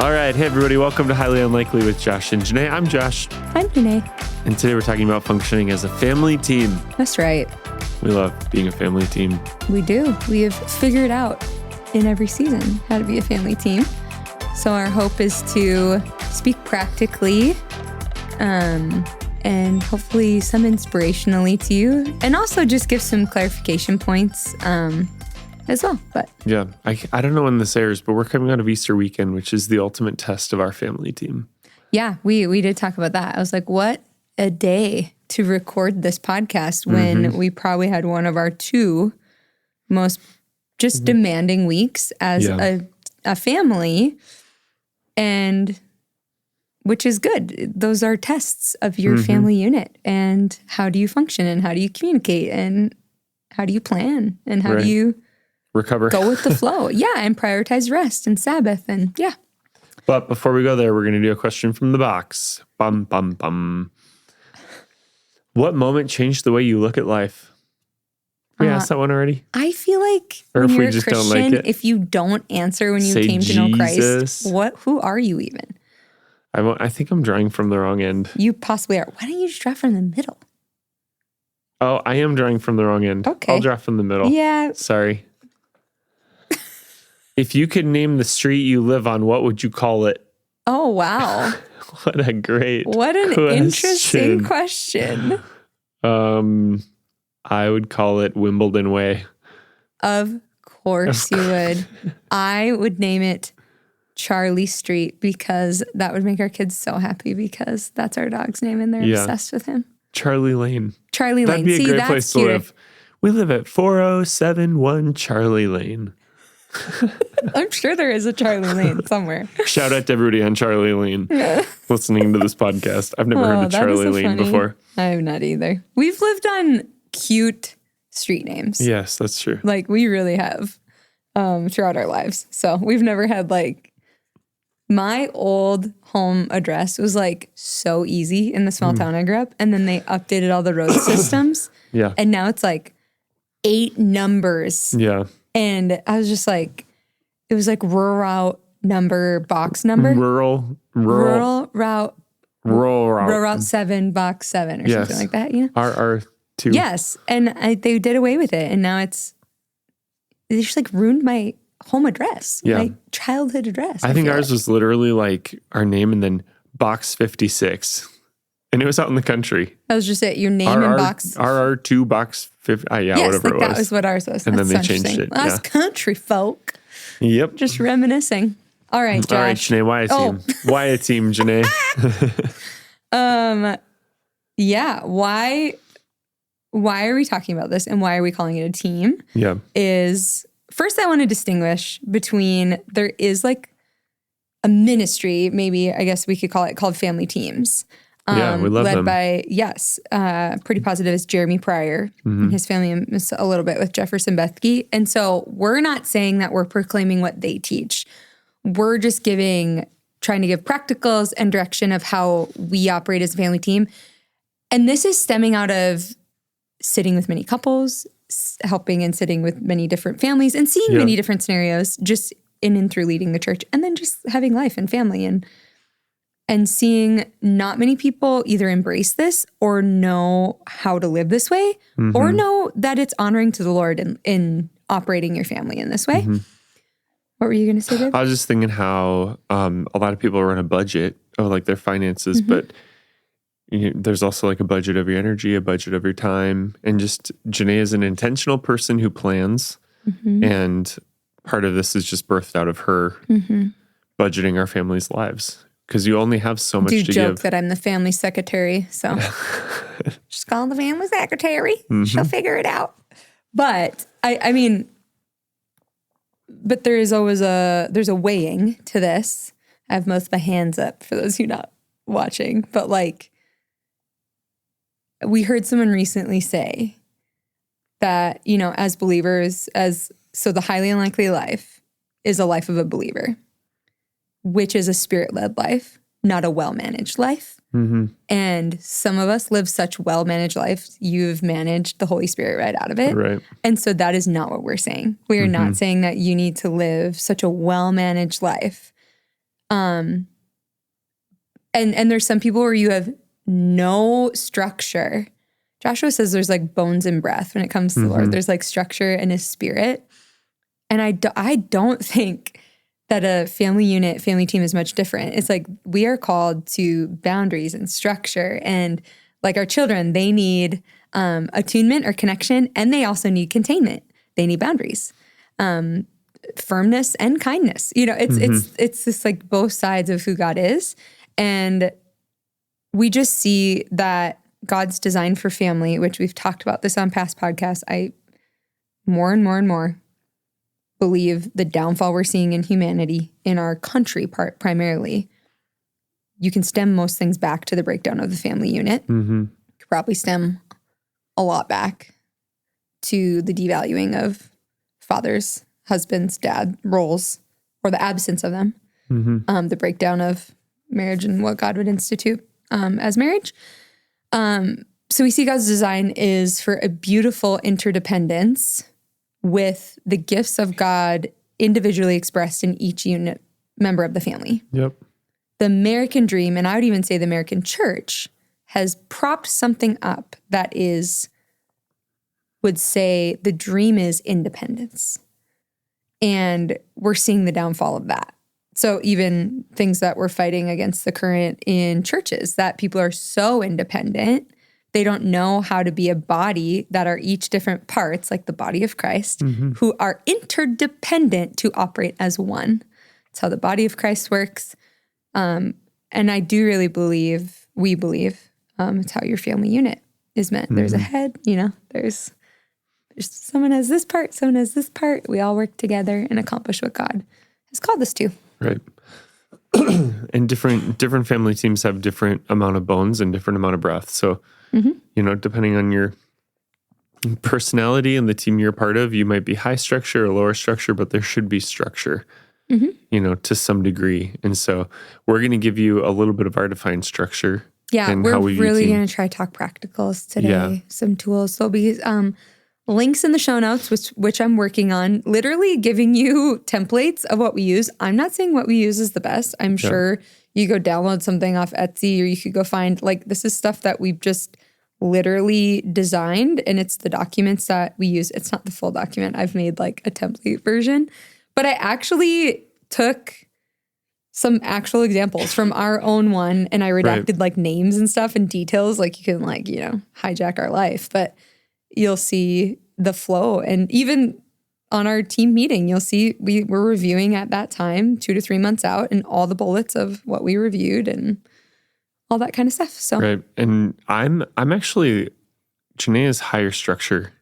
All right. Hey, everybody. Welcome to Highly Unlikely with Josh and Jenaye. I'm Josh. I'm Jenaye. And today we're talking about functioning as a family team. That's right. We love being a family team. We do. We have figured out in every season how to be a family team. So our hope is to speak practically and hopefully some inspirationally to you, and also just give some clarification points as well. But yeah, I don't know when this airs, but we're coming out of Easter weekend, which is the ultimate test of our family team. Yeah, we did talk about that. I was like, what a day to record this podcast when we probably had one of our two most just demanding weeks as a family, and which is good. Those are tests of your family unit, and how do you function, and how do you communicate, and how do you plan, and how do you recover, go with the flow. Yeah, and prioritize rest and Sabbath, and yeah. But before we go there, we're going to do a question from the box. Bum, bum, bum. What moment changed the way you look at life? We asked that one already? I feel like or when if you're we just a Christian, don't like it, if you don't answer when you say came to Jesus. know Christ, who are you even? I think I'm drawing from the wrong end. You possibly are. Why don't you just draw from the middle? Oh, I am drawing from the wrong end. Okay. I'll draw from the middle. Yeah. Sorry. If you could name the street you live on, what would you call it? Oh, wow. What an interesting question. I would call it Wimbledon Way. Of course you would. I would name it Charlie Street, because that would make our kids so happy, because that's our dog's name and they're obsessed with him. Charlie Lane. Charlie Lane. That'd be a great place to live. We live at 4071 Charlie Lane. I'm sure there is a Charlie Lane somewhere. Shout out to everybody on Charlie Lane listening to this podcast. I've never heard of Charlie Lane before. I have not either. We've lived on cute street names. Yes, that's true. Like, we really have throughout our lives. So we've never had, like, my old home address was like so easy in the small town I grew up. And then they updated all the road systems. Yeah. And now it's like 8 numbers. Yeah. And I was just like, it was like rural number, box number. Rural route 7, box 7 or something like that, you know? RR2. Yes. And they did away with it. And now they just like ruined my home address, my childhood address. I think ours was literally like our name and then box 56. And it was out in the country. That was just it. Your name and box. RR2 box 50. Yes, whatever it was. That was what ours was. And then they changed it. Us country folk. Yep. Just reminiscing. All right, Josh. All right, Jenaye, why a team? Why a team, Jenaye? Yeah. Why are we talking about this, and why are we calling it a team? Yeah. First, I want to distinguish between, there is like a ministry, maybe I guess we could call it, called Family Teams. We love led them. by, Pretty Positive is Jeremy Pryor and his family, and a little bit with Jefferson Bethke. And so we're not saying that we're proclaiming what they teach. We're just trying to give practicals and direction of how we operate as a family team. And this is stemming out of sitting with many couples, helping and sitting with many different families, and seeing many different scenarios just in and through leading the church, and then just having life and family, and seeing not many people either embrace this or know how to live this way, or know that it's honoring to the Lord in operating your family in this way. What were you going to say, Dave? I was just thinking how a lot of people run a budget of like their finances, but there's also like a budget of your energy, a budget of your time. And just Jenaye is an intentional person who plans. And part of this is just birthed out of her budgeting our family's lives. Because you only have so much to give. I do joke that I'm the family secretary, so just call the family secretary. She'll figure it out. But I mean, but there is always there's a weighing to this. I have most of my hands up for those who are not watching. But like, we heard someone recently say that, as believers, so the highly unlikely life is a life of a believer, which is a spirit-led life, not a well-managed life. And some of us live such well-managed lives, you've managed the Holy Spirit right out of it. Right. And so that is not what we're saying. We are not saying that you need to live such a well-managed life. And there's some people where you have no structure. Joshua says there's like bones and breath when it comes to the Lord. There's like structure in his spirit. And I don't think that a family unit, family team is much different. It's like we are called to boundaries and structure. And like our children, they need attunement or connection, and they also need containment. They need boundaries, firmness and kindness. You know, it's this like both sides of who God is. And we just see that God's design for family, which we've talked about this on past podcasts, I more and more believe the downfall we're seeing in humanity in our country primarily, you can stem most things back to the breakdown of the family unit. You could probably stem a lot back to the devaluing of fathers, husbands, dad roles, or the absence of them, the breakdown of marriage and what God would institute as marriage. So we see God's design is for a beautiful interdependence with the gifts of God individually expressed in each unit member of the family. Yep. The American dream, and I would even say the American church, has propped something up that would say the dream is independence. And we're seeing the downfall of that. So even things that we're fighting against the current in churches, that people are so independent, they don't know how to be a body that are each different parts, like the body of Christ, who are interdependent to operate as one. It's how the body of Christ works. And I do really believe, we believe, it's how your family unit is meant. There's a head, you know, there's someone has this part, someone has this part. We all work together and accomplish what God has called us to. Right. And different family teams have different amount of bones and different amount of breath. So, you know, depending on your personality and the team you're a part of, you might be high structure or lower structure, but there should be structure, you know, to some degree. And so we're going to give you a little bit of our defined structure. Yeah, and we're how we really going to try talk practicals today, some tools. There'll be links in the show notes, which I'm working on, literally giving you templates of what we use. I'm not saying what we use is the best. I'm sure you go download something off Etsy, or you could go find, like, this is stuff that we've just literally designed, and it's the documents that we use. It's not the full document. I've made like a template version, but I actually took some actual examples from our own one, and I redacted like names and stuff and details. Like, you can, like, you know, hijack our life, but you'll see the flow. And even on our team meeting, you'll see we're reviewing at that time 2 to 3 months out, and all the bullets of what we reviewed and all that kind of stuff. So right. And I'm actually, Jenaye is higher structure,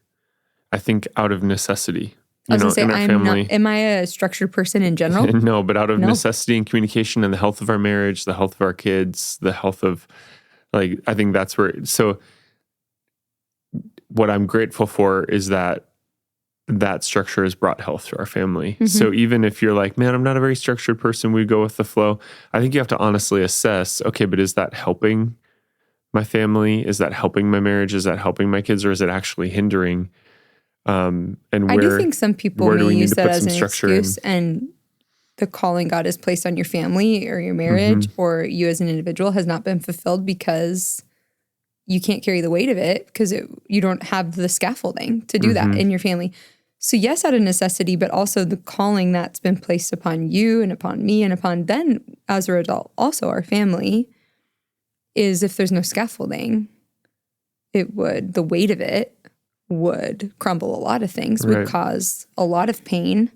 I think, out of necessity. I was going to say, I'm not, am I a structured person in general? No, but out of necessity and communication and the health of our marriage, the health of our kids, the health of, like, I think that's where, so what I'm grateful for is that structure has brought health to our family. So even if you're like, man, I'm not a very structured person, we go with the flow. I think you have to honestly assess, okay, but is that helping my family? Is that helping my marriage? Is that helping my kids? Or is it actually hindering? And I do think some people may use that as an excuse, and the calling God has placed on your family or your marriage or you as an individual has not been fulfilled because you can't carry the weight of it, because you don't have the scaffolding to do that in your family. So yes, out of necessity, but also the calling that's been placed upon you and upon me and upon then, as a result, also our family, is if there's no scaffolding, the weight of it would crumble a lot of things, would cause a lot of pain.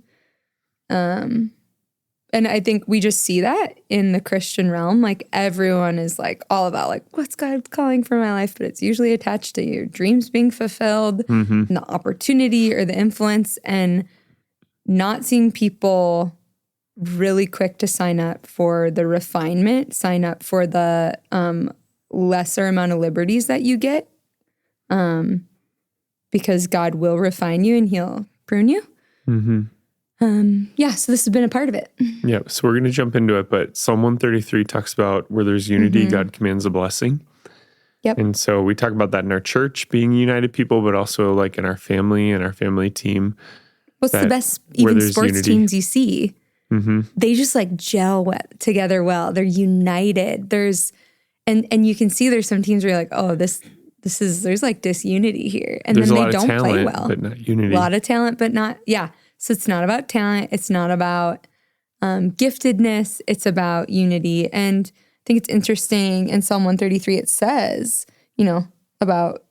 And I think we just see that in the Christian realm. Like, everyone is like all about, like, what's God calling for my life? But it's usually attached to your dreams being fulfilled and the opportunity or the influence, and not seeing people really quick to sign up for the refinement, sign up for the lesser amount of liberties that you get, because God will refine you and he'll prune you. So this has been a part of it. Yeah, so we're going to jump into it, but Psalm 133 talks about where there's unity, God commands a blessing. Yep. And so we talk about that in our church, being united people, but also like in our family and our family team. What's the best even sports teams you see? They just like gel together well. They're united. And you can see there's some teams where you're like, oh, there's like disunity here. And there's then a they lot of don't talent, play well. but not unity. A lot of talent, but not, yeah. So it's not about talent. It's not about giftedness. It's about unity. And I think it's interesting in Psalm 133, it says, about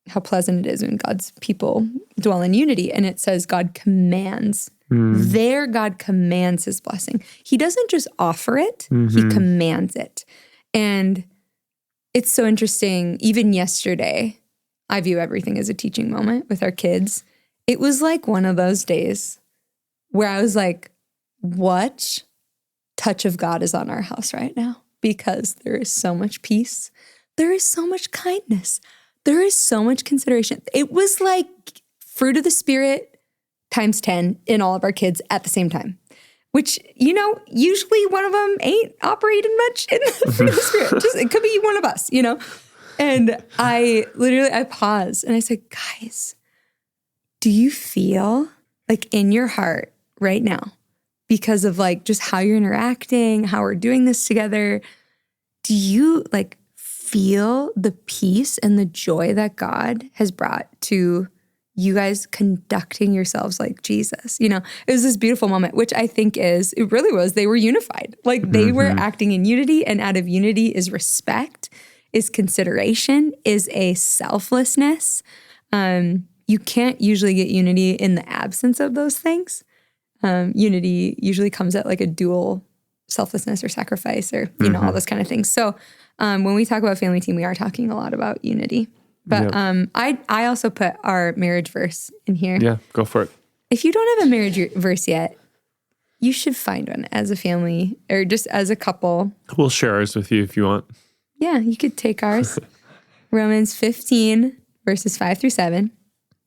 how pleasant it is when God's people dwell in unity. And it says God commands. There, God commands his blessing. He doesn't just offer it, he commands it. And it's so interesting. Even yesterday, I view everything as a teaching moment with our kids. It was like one of those days where I was like, what touch of God is on our house right now? Because there is so much peace. There is so much kindness. There is so much consideration. It was like fruit of the Spirit times 10 in all of our kids at the same time, which, usually one of them ain't operating much in the fruit of the Spirit. It could be one of us, And I paused and I said, guys, do you feel like in your heart right now, because of like just how you're interacting, how we're doing this together, do you like feel the peace and the joy that God has brought to you guys conducting yourselves like Jesus? It was this beautiful moment, which I think it really was, they were unified. Like they were acting in unity, and out of unity is respect, is consideration, is a selflessness. You can't usually get unity in the absence of those things. Unity usually comes at like a dual selflessness or sacrifice or, all those kind of things. So when we talk about family team, we are talking a lot about unity. But I also put our marriage verse in here. Yeah, go for it. If you don't have a marriage verse yet, you should find one as a family or just as a couple. We'll share ours with you if you want. Yeah, you could take ours. Romans 15, verses 5-7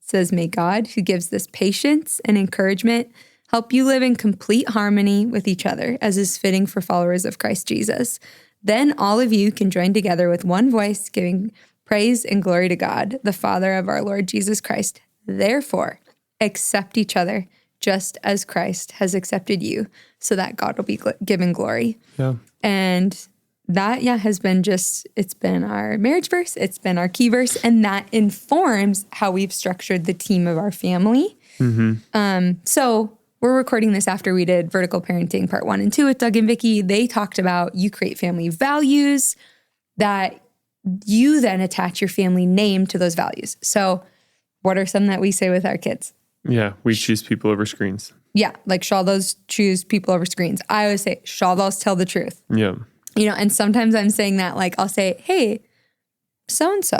says, may God, who gives this patience and encouragement, help you live in complete harmony with each other, as is fitting for followers of Christ Jesus. Then all of you can join together with one voice, giving praise and glory to God, the Father of our Lord Jesus Christ. Therefore, accept each other, just as Christ has accepted you, so that God will be given glory. Yeah. And that, has been it's been our marriage verse, it's been our key verse, and that informs how we've structured the team of our family. So we're recording this after we did Vertical Parenting Part 1 and 2 with Doug and Vicky. They talked about you create family values that you then attach your family name to those values. So what are some that we say with our kids? Yeah, we choose people over screens. Yeah, like Shawdos choose people over screens. I always say Shawdos tell the truth. Yeah. And sometimes I'm saying that, like I'll say, hey, so-and-so,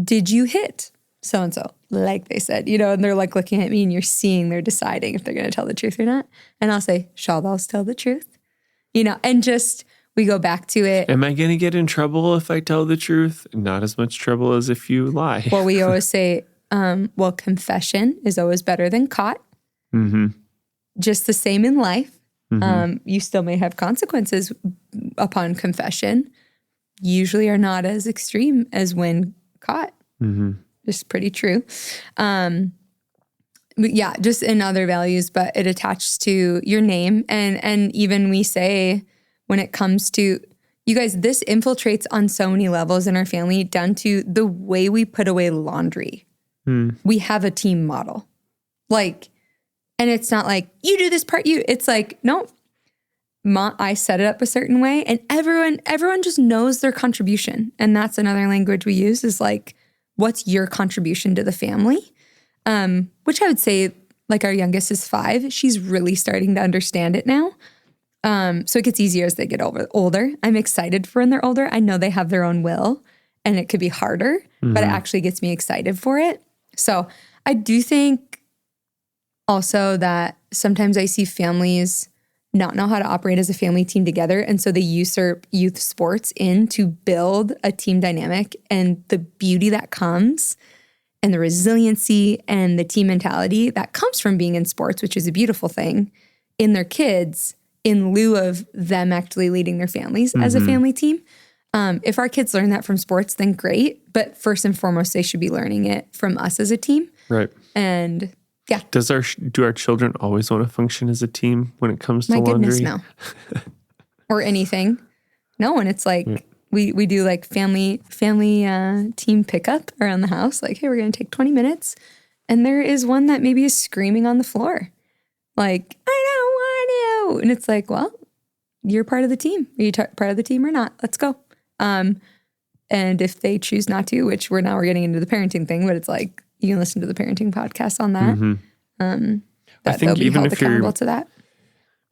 did you hit so-and-so? Like they said, and they're like looking at me and you're seeing they're deciding if they're going to tell the truth or not. And I'll say, Shawdos tell the truth, and just we go back to it. Am I going to get in trouble if I tell the truth? Not as much trouble as if you lie. Well, we always say, confession is always better than caught. Just the same in life. You still may have consequences upon confession. Usually are not as extreme as when caught. Just pretty true. But yeah, just in other values, but it attaches to your name. And even we say when it comes to, you guys, this infiltrates on so many levels in our family, down to the way we put away laundry. We have a team model. And it's not like, you do this part, it's like, no, I set it up a certain way, and everyone just knows their contribution. And that's another language we use is like, what's your contribution to the family? Which I would say, like our youngest is 5. She's really starting to understand it now. So it gets easier as they get older. I'm excited for when they're older. I know they have their own will, and it could be harder, but it actually gets me excited for it. So I do think also that sometimes I see families not know how to operate as a family team together. And so they usurp youth sports in to build a team dynamic, and the beauty that comes and the resiliency and the team mentality that comes from being in sports, which is a beautiful thing, in their kids in lieu of them actually leading their families as a family team. If our kids learn that from sports, then great. But first and foremost, they should be learning it from us as a team. Right. And Yeah. Do our children always want to function as a team when it comes to laundry? My goodness, no. Or anything. No, and it's like we do like family team pickup around the house. Like, hey, we're going to take 20 minutes. And there is one that maybe is screaming on the floor. Like, I don't want to. And it's like, well, you're part of the team. Are you part of the team or not? Let's go. And if they choose not to, which we're getting into the parenting thing, but it's like, you can listen to the parenting podcast on that. Mm-hmm. I think even if you're to that.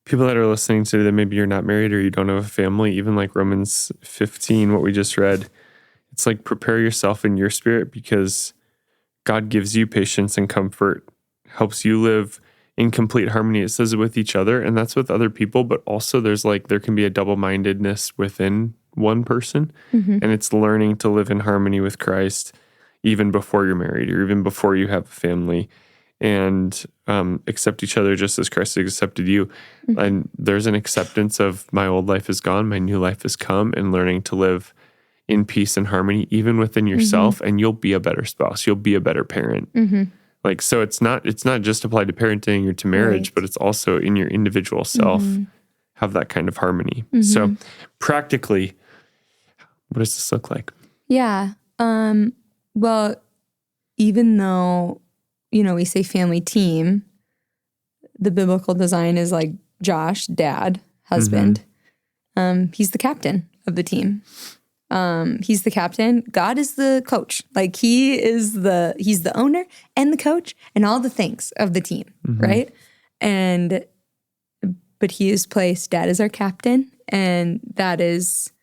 People that are listening to that, maybe you're not married or you don't have a family, even like Romans 15, what we just read, it's like prepare yourself in your spirit because God gives you patience and comfort, helps you live in complete harmony. It says it with each other, and that's with other people, but also there can be a double-mindedness within one person, and it's learning to live in harmony with Christ even before you're married or even before you have a family, and accept each other just as Christ has accepted you. And there's an acceptance of my old life is gone, my new life has come, and learning to live in peace and harmony, even within yourself, and you'll be a better spouse. You'll be a better parent. Like, so it's not just applied to parenting or to marriage, but it's also in your individual self, have that kind of harmony. So practically, what does this look like? Yeah. Well, even though, we say family team, the biblical design is like Josh, dad, husband. He's the captain of the team. He's the captain. God is the coach. Like he's the owner and the coach and all the things of the team, right? But he is placed, dad is our captain, and that is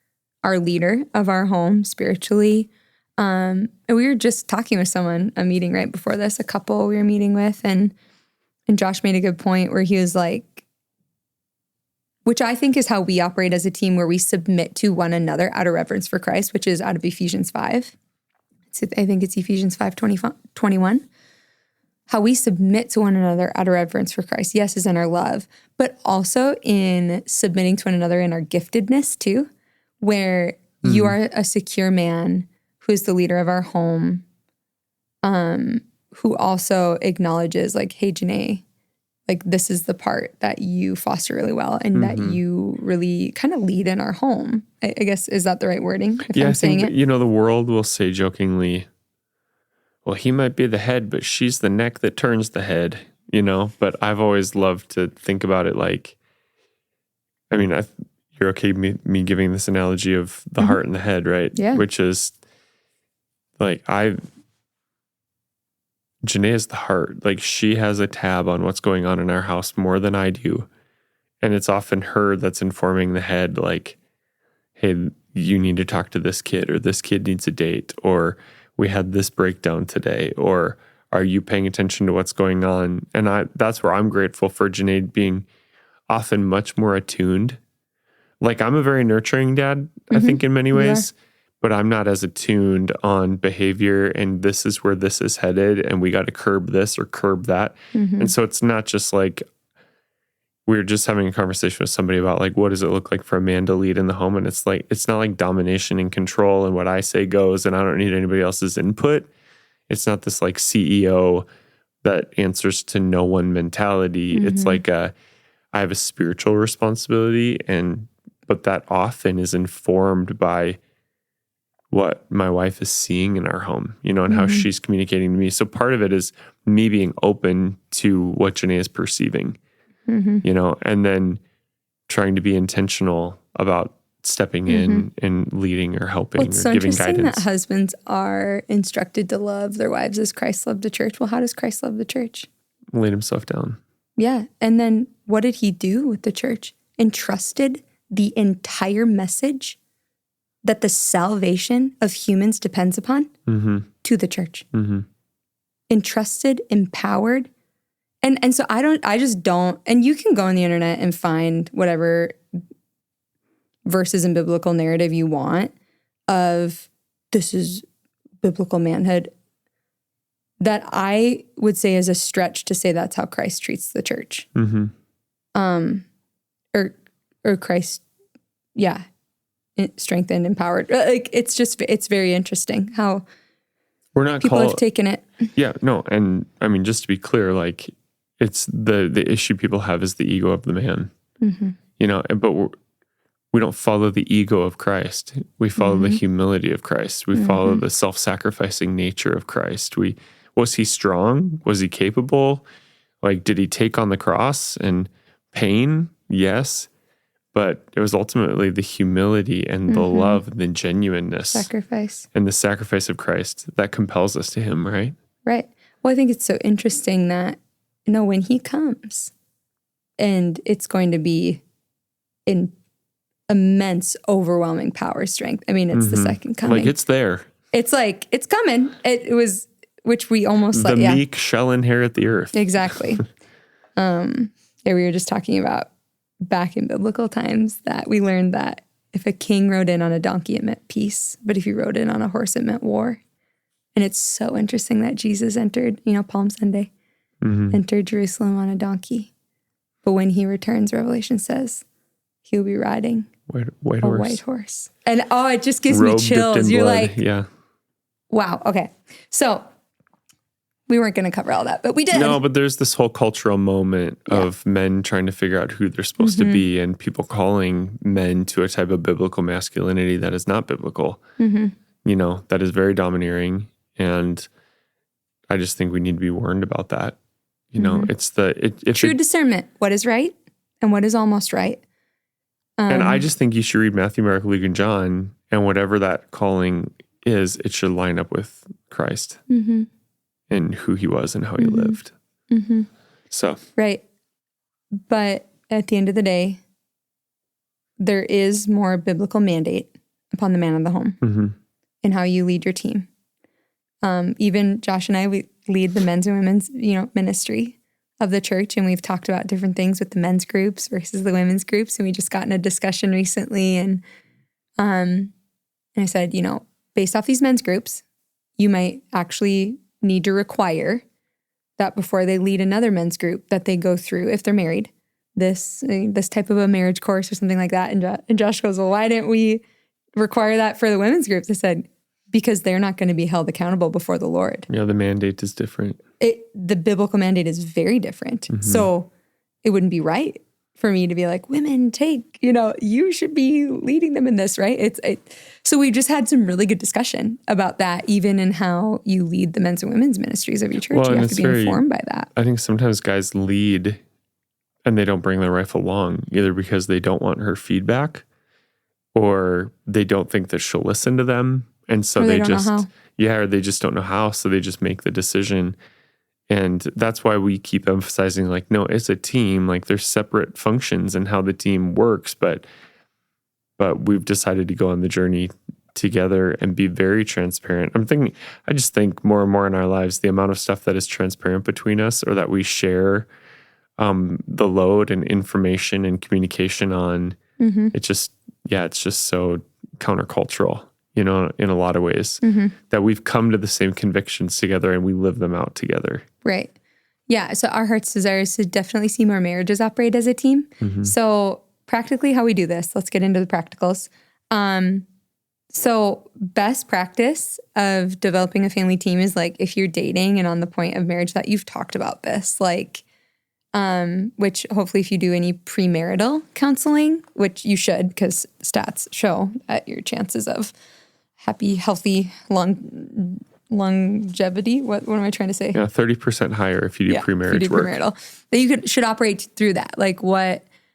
our leader of our home spiritually. And we were just talking with someone, a meeting right before this, a couple we were meeting with, and Josh made a good point where he was like, which I think is how we operate as a team, where we submit to one another out of reverence for Christ, which is out of Ephesians 5. I think it's Ephesians 5:21. How we submit to one another out of reverence for Christ, yes, is in our love, but also in submitting to one another in our giftedness too, where you are a secure man who is the leader of our home, who also acknowledges like, hey, Jenaye, like this is the part that you foster really well and that you really kind of lead in our home. I guess, is that the right wording? I think that, the world will say jokingly, well, he might be the head, but she's the neck that turns the head, But I've always loved to think about it like, you're okay me giving this analogy of the heart and the head, right? Yeah. Which is like Jenaye is the heart. Like she has a tab on what's going on in our house more than I do. And it's often her that's informing the head, like, hey, you need to talk to this kid, or this kid needs a date, or we had this breakdown today, or are you paying attention to what's going on? And that's where I'm grateful for Jenaye being often much more attuned. Like I'm a very nurturing dad, I think in many ways, but I'm not as attuned on behavior and this is where this is headed and we got to curb this or curb that. And so it's not just like, we were just having a conversation with somebody about like, what does it look like for a man to lead in the home? And it's like, it's not like domination and control and what I say goes and I don't need anybody else's input. It's not this like CEO that answers to no one mentality. It's like I have a spiritual responsibility, but that often is informed by what my wife is seeing in our home, and how she's communicating to me. So part of it is me being open to what Jenaye is perceiving, and then trying to be intentional about stepping in and leading or helping or giving guidance. It's so interesting that husbands are instructed to love their wives as Christ loved the church. Well, how does Christ love the church? Laid himself down. Yeah. And then what did he do with the church? Entrusted the entire message that the salvation of humans depends upon to the church. Entrusted, empowered. And so I just don't, and you can go on the internet and find whatever verses in biblical narrative you want of this is biblical manhood, that I would say is a stretch to say that's how Christ treats the church. Or Christ, strengthened, empowered. Like it's very interesting how we're not people have taken it. Yeah, no. And I mean, just to be clear, like it's the issue people have is the ego of the man, but we don't follow the ego of Christ. We follow the humility of Christ. We follow the self-sacrificing nature of Christ. Was he strong? Was he capable? Like, did he take on the cross and pain? Yes. But it was ultimately the humility and the love and the genuineness. Sacrifice. And the sacrifice of Christ that compels us to him, right? Right. Well, I think it's so interesting that, when he comes, and it's going to be in immense, overwhelming power, strength. I mean, it's the second coming. Like, it's there. It's like, it's coming. It was, which we almost the meek shall inherit the earth. Exactly. We were just talking about back in biblical times that we learned that if a king rode in on a donkey, it meant peace. But if he rode in on a horse, it meant war. And it's so interesting that Jesus entered, Palm Sunday, entered Jerusalem on a donkey. But when he returns, Revelation says he'll be riding white a white horse. And it just gives me chills. You're blood. like, yeah. Wow. Okay. So we weren't going to cover all that, but we did. No, but there's this whole cultural moment of men trying to figure out who they're supposed to be and people calling men to a type of biblical masculinity that is not biblical, that is very domineering. And I just think we need to be warned about that. It's true discernment. What is right and what is almost right. And I just think you should read Matthew, Mark, Luke, and John, and whatever that calling is, it should line up with Christ and who he was and how he lived. So. Right. But at the end of the day, there is more biblical mandate upon the man of the home and how you lead your team. Even Josh and I, we lead the men's and women's, ministry of the church, and we've talked about different things with the men's groups versus the women's groups, and we just got in a discussion recently, and I said, based off these men's groups, you might actually need to require that before they lead another men's group that they go through, if they're married, this type of a marriage course or something like that. And Josh goes, well, why didn't we require that for the women's groups? I said, because they're not going to be held accountable before the Lord. Yeah, the mandate is different. The biblical mandate is very different. So it wouldn't be right for me to be like, women, you should be leading them in this, right? So we just had some really good discussion about that, even in how you lead the men's and women's ministries of your church. You have to be informed by that. I think sometimes guys lead and they don't bring their wife along, either because they don't want her feedback or they don't think that she'll listen to them. And so they just, or they just don't know how. So they just make the decision. And that's why we keep emphasizing, like, no, it's a team. Like, there's separate functions and how the team works. But we've decided to go on the journey together and be very transparent. I just think more and more in our lives, the amount of stuff that is transparent between us or that we share the load and information and communication on, it's just so countercultural. In a lot of ways, that we've come to the same convictions together and we live them out together. Right. Yeah. So our heart's desire is to definitely see more marriages operate as a team. So practically how we do this, let's get into the practicals. So best practice of developing a family team is like if you're dating and on the point of marriage that you've talked about this, like, which hopefully if you do any premarital counseling, which you should because stats show that your chances of happy, healthy, longevity. What am I trying to say? Yeah, 30% higher if you do pre-marriage work. Premarital. That you should operate through that. Like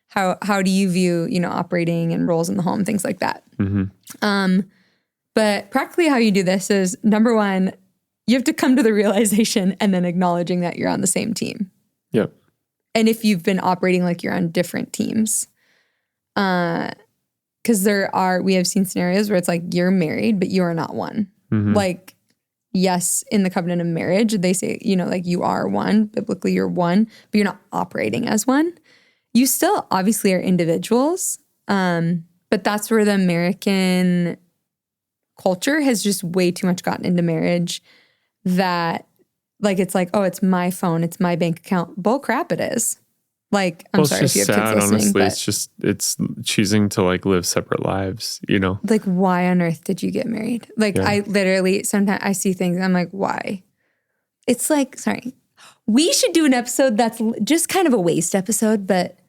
how do you view, operating and roles in the home, things like that. But practically how you do this is, number one, you have to come to the realization and then acknowledging that you're on the same team. Yep. And if you've been operating like you're on different teams, because we have seen scenarios where it's like you're married, but you are not one. Like, yes, in the covenant of marriage, they say, like you are one, biblically you're one, but you're not operating as one. You still obviously are individuals, but that's where the American culture has just way too much gotten into marriage that, like, it's like, oh, it's my phone, it's my bank account. Bull crap it is. Like, I'm sorry if you have kids listening, honestly, but it's choosing to like live separate lives, Like, why on earth did you get married? Like, I literally, sometimes I see things, I'm like, why? It's like, sorry, we should do an episode that's just kind of a waste episode, but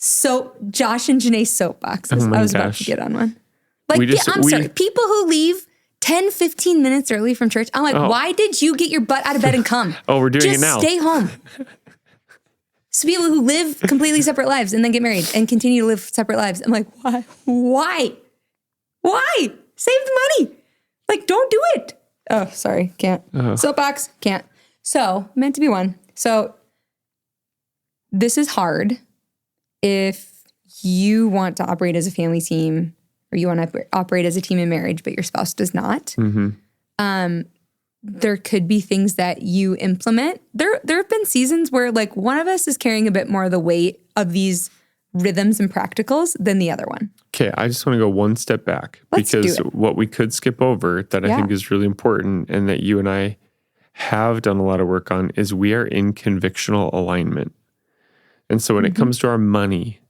Josh and Jenaye soapboxes. Oh I was about gosh. to get on one. Like, I'm sorry, people who leave 10, 15 minutes early from church. I'm like, why did you get your butt out of bed and come? We're doing it now. Just stay home. So people who live completely separate lives and then get married and continue to live separate lives. I'm like, why? Save the money. Like, don't do it. Oh, sorry. Can't. Soapbox. Can't. So, meant to be one. So, this is hard if you want to operate as a family team or you want to operate as a team in marriage, but your spouse does not. There could be things that you implement. There have been seasons where like one of us is carrying a bit more of the weight of these rhythms and practicals than the other one. Okay, I just want to go one step back because what we could skip over that I think is really important and that you and I have done a lot of work on is we are in convictional alignment. And so when it comes to our money,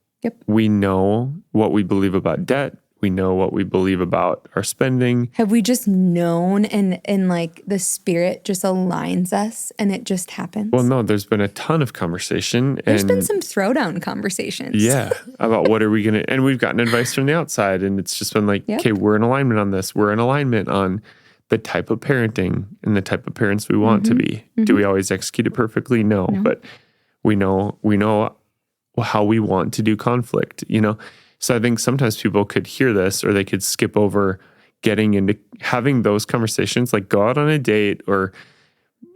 we know what we believe about debt. We know what we believe about our spending. Have we just known and like the Spirit just aligns us and it just happens? Well, no, there's been a ton of conversation. There's been some throwdown conversations. Yeah, about what are we going to, and we've gotten advice from the outside and it's just been like, okay, we're in alignment on this. We're in alignment on the type of parenting and the type of parents we want to be. Do we always execute it perfectly? No, but we know how we want to do conflict, you know? So I think sometimes people could hear this or they could skip over getting into having those conversations, like go out on a date or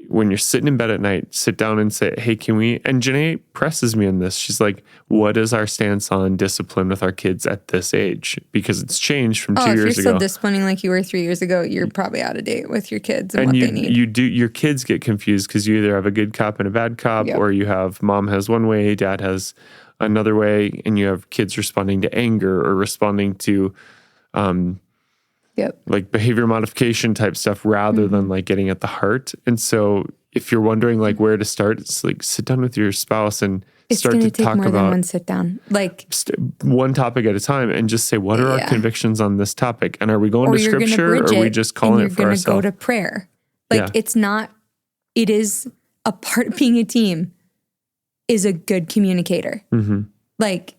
when you're sitting in bed at night, sit down and say, hey, can we, and Jenaye presses me on this. She's like, what is our stance on discipline with our kids at this age? Because it's changed from 2 years ago. If you're still disciplining like you were 3 years ago, you're probably out of date with your kids and what they need. Your kids get confused because you either have a good cop and a bad cop or you have mom has one way, dad has another way, and you have kids responding to anger or responding to like behavior modification type stuff rather than like getting at the heart. And so if you're wondering like where to start, it's like sit down with your spouse and start to talk more about than one sit down, like one topic at a time and just say, what are our convictions on this topic? And are we going to scripture or are we just calling it for ourselves? You're going to go to prayer. Like it is a part of being a team is a good communicator. Like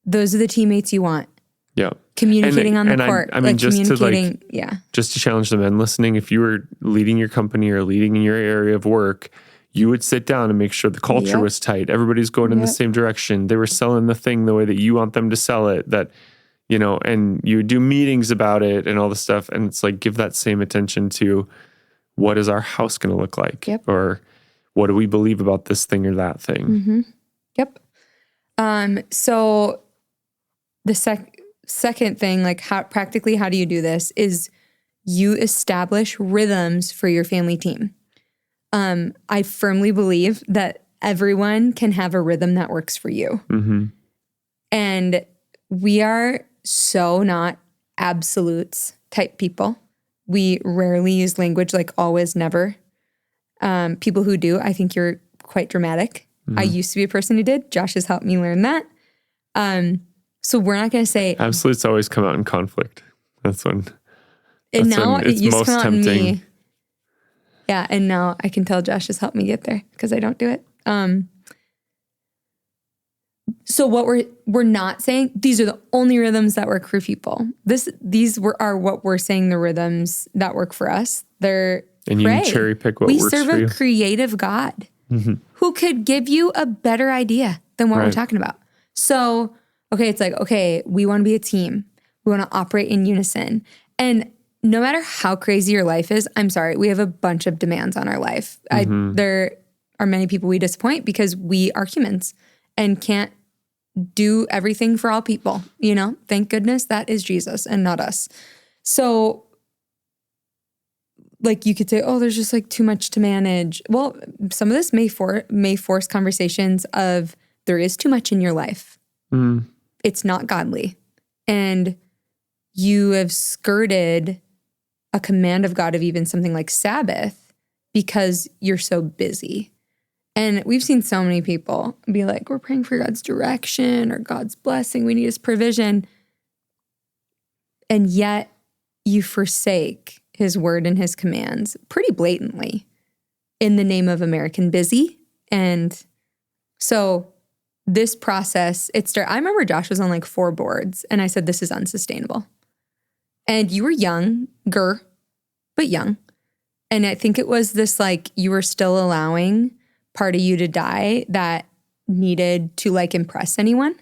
those are the teammates you want. Yeah. Communicating on the court. I mean, just to challenge the men listening, if you were leading your company or leading in your area of work, you would sit down and make sure the culture was tight. Everybody's going in the same direction. They were selling the thing the way that you want them to sell it, that, you know, and you would do meetings about it and all this stuff. And it's like, give that same attention to what is our house going to look like? Or what do we believe about this thing or that thing? So the second thing, like how do you do this is you establish rhythms for your family team. I firmly believe that everyone can have a rhythm that works for you. And we are so not absolutes type people. We rarely use language like always, never. People who do, I think you're quite dramatic. I used to be a person who did. Josh has helped me learn that. So we're not going to say absolutes always come out in conflict. That's when. And now it's most tempting. Yeah, and now I can tell Josh has helped me get there because I don't do it. So what we're not saying, these are the only rhythms that work for people. These are what we're saying, the rhythms that work for us. And you can cherry pick what works for you. We serve a creative God who could give you a better idea than what we're talking about. So, it's like, we want to be a team. We want to operate in unison. And no matter how crazy your life is, I'm sorry, we have a bunch of demands on our life. There are many people we disappoint because we are humans and can't do everything for all people, you know? Thank goodness that is Jesus and not us. So, like you could say, there's just like too much to manage. Well, some of this may force conversations of there is too much in your life. It's not godly. And you have skirted a command of God of even something like Sabbath because you're so busy. And we've seen so many people be like, we're praying for God's direction or God's blessing. We need his provision. And yet you forsake his word and his commands pretty blatantly. in the name of American busy. And so this process, I remember Josh was on like 4 boards and I said, this is unsustainable. And you were younger, but young. And I think it was this like, you were still allowing part of you to die that needed to like impress anyone,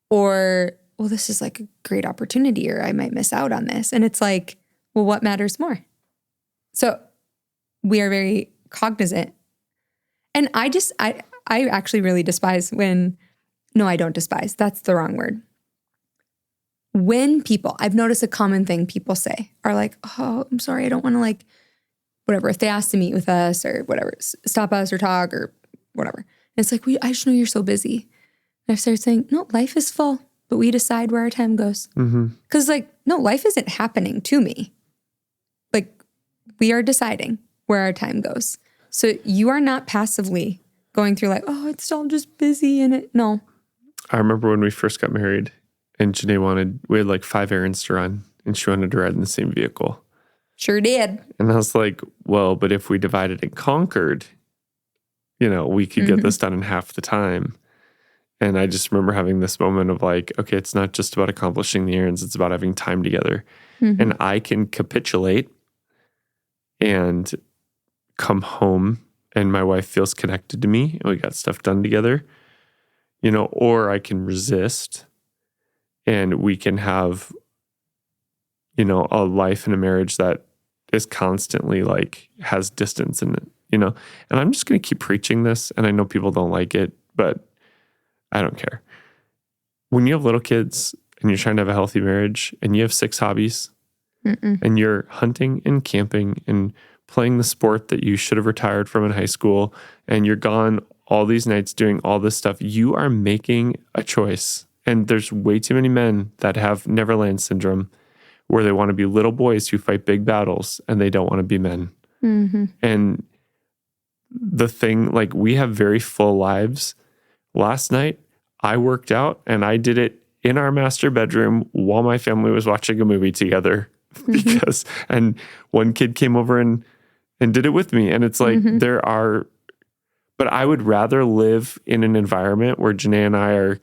or, well, this is like a great opportunity, or I might miss out on this. And it's like, well, what matters more? So we are very cognizant. And I actually really despise I don't despise. That's the wrong word. When people, I've noticed a common thing people say are like, oh, I'm sorry, I don't want to like, whatever. If they ask to meet with us or whatever, stop us or talk or whatever. And it's like, I just know you're so busy. And I started saying, no, life is full, but we decide where our time goes. Because like, no, life isn't happening to me. Like, we are deciding where our time goes. So you are not passively going through like, oh, it's all just busy and no. I remember when we first got married and Jenaye we had like 5 errands to run and she wanted to ride in the same vehicle. Sure did. And I was like, well, but if we divided and conquered, we could get this done in half the time. And I just remember having this moment of like, okay, it's not just about accomplishing the errands, it's about having time together. And I can capitulate and come home and my wife feels connected to me and we got stuff done together, or I can resist and we can have, a life and a marriage that is constantly like has distance in it, and I'm just going to keep preaching this. And I know people don't like it, but I don't care. When you have little kids and you're trying to have a healthy marriage and you have 6 hobbies and you're hunting and camping and playing the sport that you should have retired from in high school, and you're gone all these nights doing all this stuff, you are making a choice. And there's way too many men that have Neverland syndrome where they want to be little boys who fight big battles and they don't want to be men. And the thing, like, we have very full lives. Last night, I worked out and I did it in our master bedroom while my family was watching a movie together because, and one kid came over and did it with me. And it's like, but I would rather live in an environment where Jenaye and I are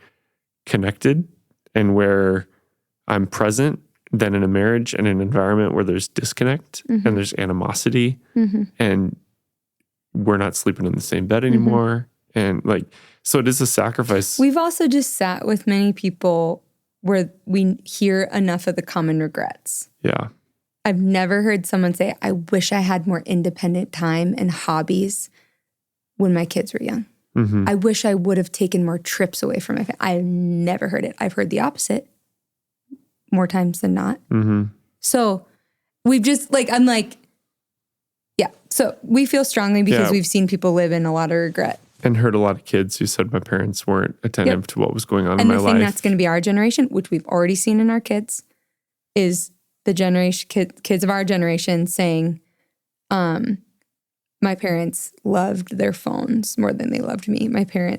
connected and where I'm present than in a marriage and an environment where there's disconnect and there's animosity and we're not sleeping in the same bed anymore. And like, so it is a sacrifice. We've also just sat with many people where we hear enough of the common regrets. Yeah. I've never heard someone say, I wish I had more independent time and hobbies when my kids were young. I wish I would have taken more trips away from my family. I've never heard it. I've heard the opposite more times than not. So we've just like, I'm like, yeah. So we feel strongly because we've seen people live in a lot of regret. And heard a lot of kids who said my parents weren't attentive to what was going on in my life. And the thing that's going to be our generation, which we've already seen in our kids, is the generation kids of our generation saying, my parents loved their phones more than they loved me.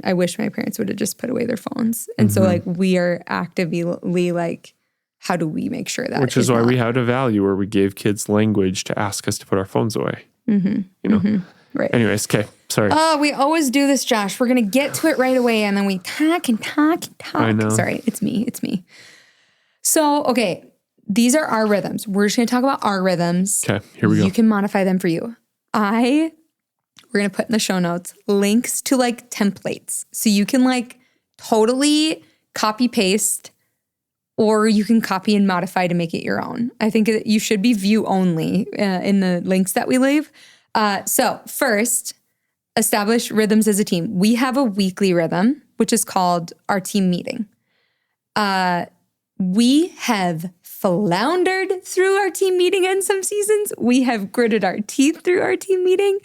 I wish my parents would have just put away their phones. And so like we are actively like, how do we make sure that? Which is why we had a value where we gave kids language to ask us to put our phones away. Right. Anyways, okay. Sorry. Oh, we always do this, Josh. We're going to get to it right away. And then we talk and talk and talk. I know. Sorry. It's me. So, okay. These are our rhythms. We're just going to talk about our rhythms. Okay. Here we go. You can modify them for you. We're going to put in the show notes links to like templates. So you can like totally copy paste, or you can copy and modify to make it your own. I think that you should be view only in the links that we leave. So first, establish rhythms as a team. We have a weekly rhythm, which is called our team meeting. We have floundered through our team meeting in some seasons. We have gritted our teeth through our team meeting.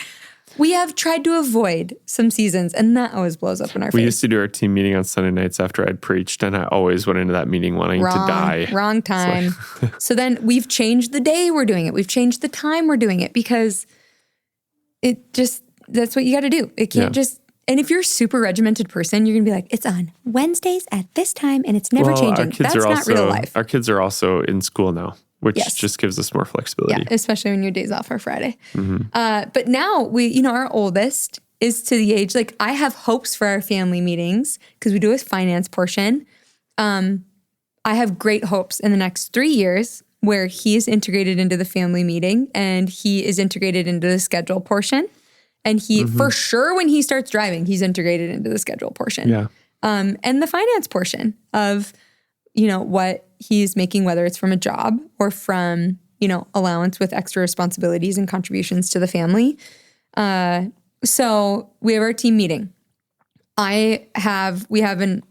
We have tried to avoid some seasons, and that always blows up in our face. We used to do our team meeting on Sunday nights after I'd preached, and I always went into that meeting wanting to die. Wrong time. So then we've changed the day we're doing it. We've changed the time we're doing it because that's what you got to do. It can't just, and if you're a super regimented person, you're going to be like, it's on Wednesdays at this time, and it's never changing. That's not real life. Our kids are also in school now, which Yes. just gives us more flexibility. Yeah, especially when your days off are Friday. But now our oldest is to the age, like I have hopes for our family meetings because we do a finance portion. I have great hopes in the next 3 years where he is integrated into the family meeting and he is integrated into the schedule portion. And he, for sure, when he starts driving, he's integrated into the schedule portion. Yeah. And the finance portion of, what he's making, whether it's from a job or from, allowance with extra responsibilities and contributions to the family. So we have our team meeting. We have an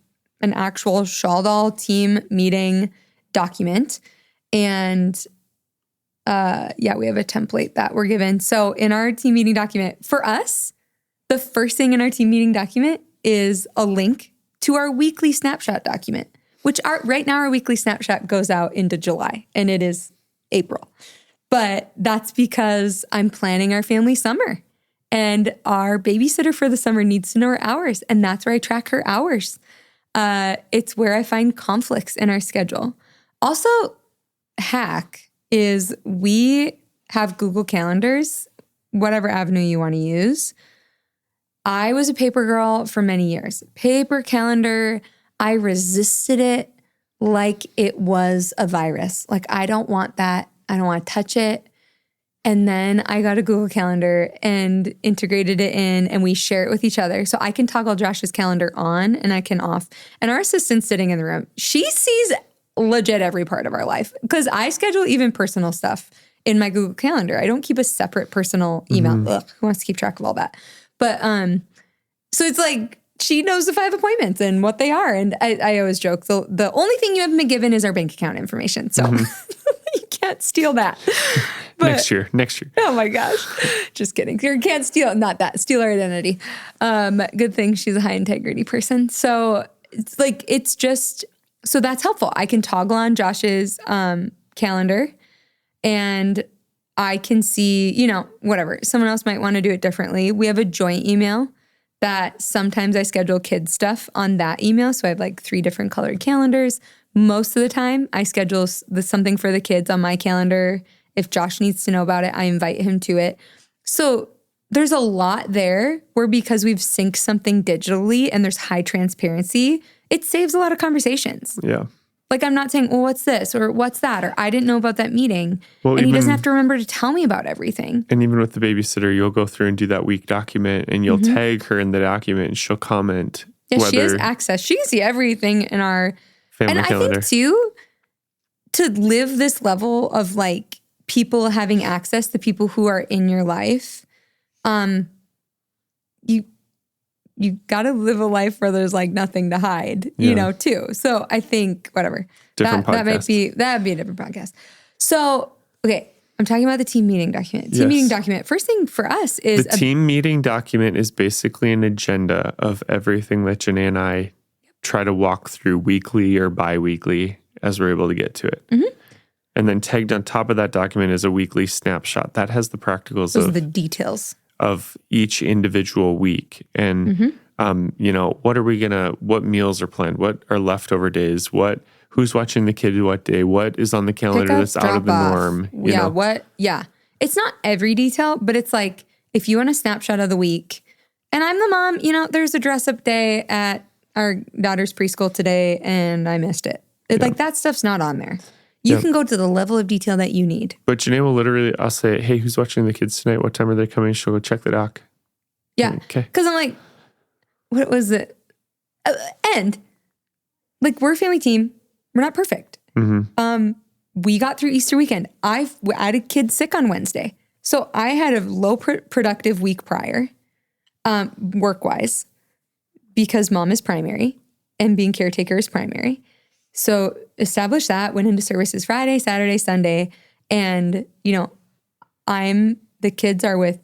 actual Shawl team meeting document. And we have a template that we're given. So in our team meeting document, for us, the first thing in our team meeting document is a link to our weekly snapshot document, which right now our weekly snapshot goes out into July and it is April. But that's because I'm planning our family summer and our babysitter for the summer needs to know her hours. And that's where I track her hours. It's where I find conflicts in our schedule. Also, hack is we have Google Calendars, whatever avenue you want to use. I was a paper girl for many years. Paper calendar, I resisted it like it was a virus. Like, I don't want that. I don't want to touch it. And then I got a Google Calendar and integrated it in, and we share it with each other. So I can toggle Josh's calendar on and I can off. And our assistant's sitting in the room. She sees legit every part of our life because I schedule even personal stuff in my Google Calendar. I don't keep a separate personal email. Ugh, who wants to keep track of all that? But so it's like she knows the 5 appointments and what they are. And I always joke, the only thing you haven't been given is our bank account information. So you can't steal that. But, next year. Oh my gosh. Just kidding. You can't steal, not that, steal our identity. Good thing she's a high integrity person. So it's like, so that's helpful. I can toggle on Josh's calendar and I can see, whatever. Someone else might want to do it differently. We have a joint email that sometimes I schedule kids stuff on that email. So I have like 3 different colored calendars. Most of the time I schedule something for the kids on my calendar. If Josh needs to know about it, I invite him to it. So there's a lot there where because we've synced something digitally and there's high transparency, it saves a lot of conversations. Yeah. Like I'm not saying, well, what's this or what's that? Or I didn't know about that meeting. Well, and he doesn't have to remember to tell me about everything. And even with the babysitter, you'll go through and do that week document and you'll tag her in the document and she'll comment. Yeah, she has access. She can see everything in our family calendar. I think too, to live this level of like people having access to people who are in your life, you got to live a life where there's like nothing to hide, too. So I think whatever that would be a different podcast. So, okay. I'm talking about the team meeting document. Meeting document. First thing for us is the team meeting document is basically an agenda of everything that Jenaye and I try to walk through weekly or bi-weekly as we're able to get to it. And then tagged on top of that document is a weekly snapshot that has the practicals those are the details of each individual week. And, what meals are planned? What are leftover days? Who's watching the kid what day? What is on the calendar that's out of the norm? Yeah. It's not every detail, but it's like, if you want a snapshot of the week and I'm the mom, there's a dress up day at our daughter's preschool today and I missed it. Like that stuff's not on there. You can go to the level of detail that you need. But Jenaye will literally, I'll say, hey, who's watching the kids tonight? What time are they coming? She'll go check the doc. Yeah. Okay. Because I'm like, what was it? And like, we're a family team. We're not perfect. We got through Easter weekend. I had a kid sick on Wednesday. So I had a low productive week prior, work-wise, because mom is primary and being caretaker is primary. So established that, went into services Friday, Saturday, Sunday. And, the kids are with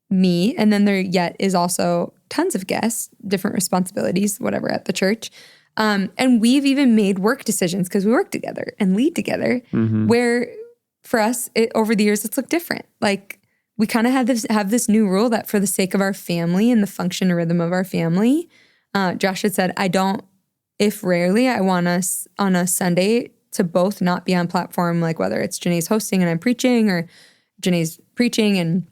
me. And then there yet is also tons of guests, different responsibilities, whatever, at the church. And we've even made work decisions because we work together and lead together where for us, over the years, it's looked different. Like we kind of have this new rule that for the sake of our family and the function and rhythm of our family, Josh had said, if rarely I want us on a Sunday to both not be on platform, like whether it's Jenaye's hosting and I'm preaching, or Jenaye's preaching and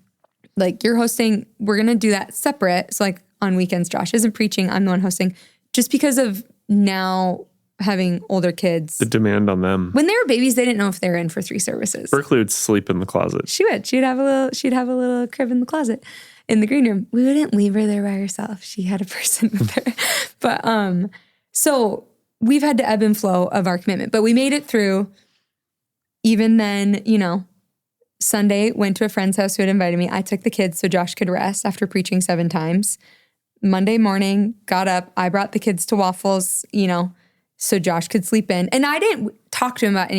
like you're hosting, we're going to do that separate. So like on weekends, Josh isn't preaching, I'm the one hosting, just because of now having older kids. The demand on them. When they were babies, they didn't know if they were in for 3 services. Berkeley would sleep in the closet. She would. She'd have a little crib in the closet in the green room. We wouldn't leave her there by herself. She had a person with her. But so we've had to ebb and flow of our commitment, but we made it through. Even then, you know, Sunday went to a friend's house who had invited me. I took the kids so Josh could rest after preaching 7 times. Monday morning, got up. I brought the kids to Waffles, you know, so Josh could sleep in. And I didn't talk to him about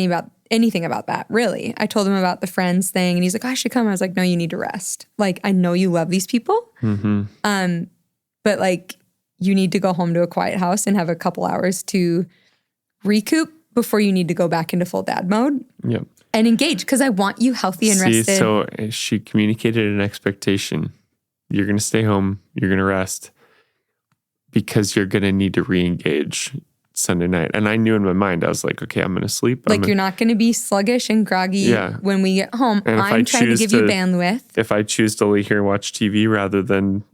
anything about that, really. I told him about the friends thing, and he's like, I should come. I was like, no, you need to rest. Like, I know you love these people, but like, you need to go home to a quiet house and have a couple hours to recoup before you need to go back into full dad mode. Yep. And engage, because I want you healthy and rested. So she communicated an expectation. You're going to stay home. You're going to rest because you're going to need to re-engage Sunday night. And I knew in my mind, I was like, okay, I'm going to sleep. Like, you're not going to be sluggish and groggy when we get home. And I'm trying to give you bandwidth. If I choose to lay here and watch TV rather than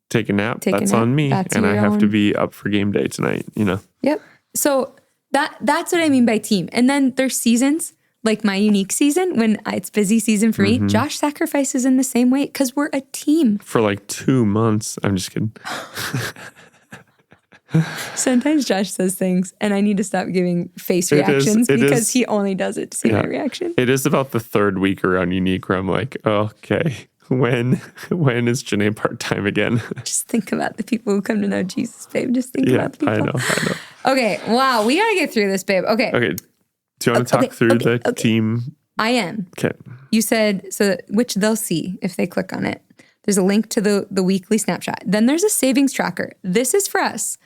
take a nap, that's on me. And I have to be up for game day tonight, you know? Yep. So that's what I mean by team. And then there's seasons, like my unique season, when it's busy season for me. Josh sacrifices in the same way because we're a team. For like 2 months. I'm just kidding. Sometimes Josh says things and I need to stop giving face reactions because he only does it to see my reaction. It is about the 3rd week around unique where I'm like, okay, when is Jenaye part-time again? Just think about the people who come to know Jesus, babe. Just think about the people. I know. Okay, wow, we got to get through this, babe. Okay. Do you want to talk through the team? I am. Okay. You said, which they'll see if they click on it. There's a link to the weekly snapshot. Then there's a savings tracker. This is for us.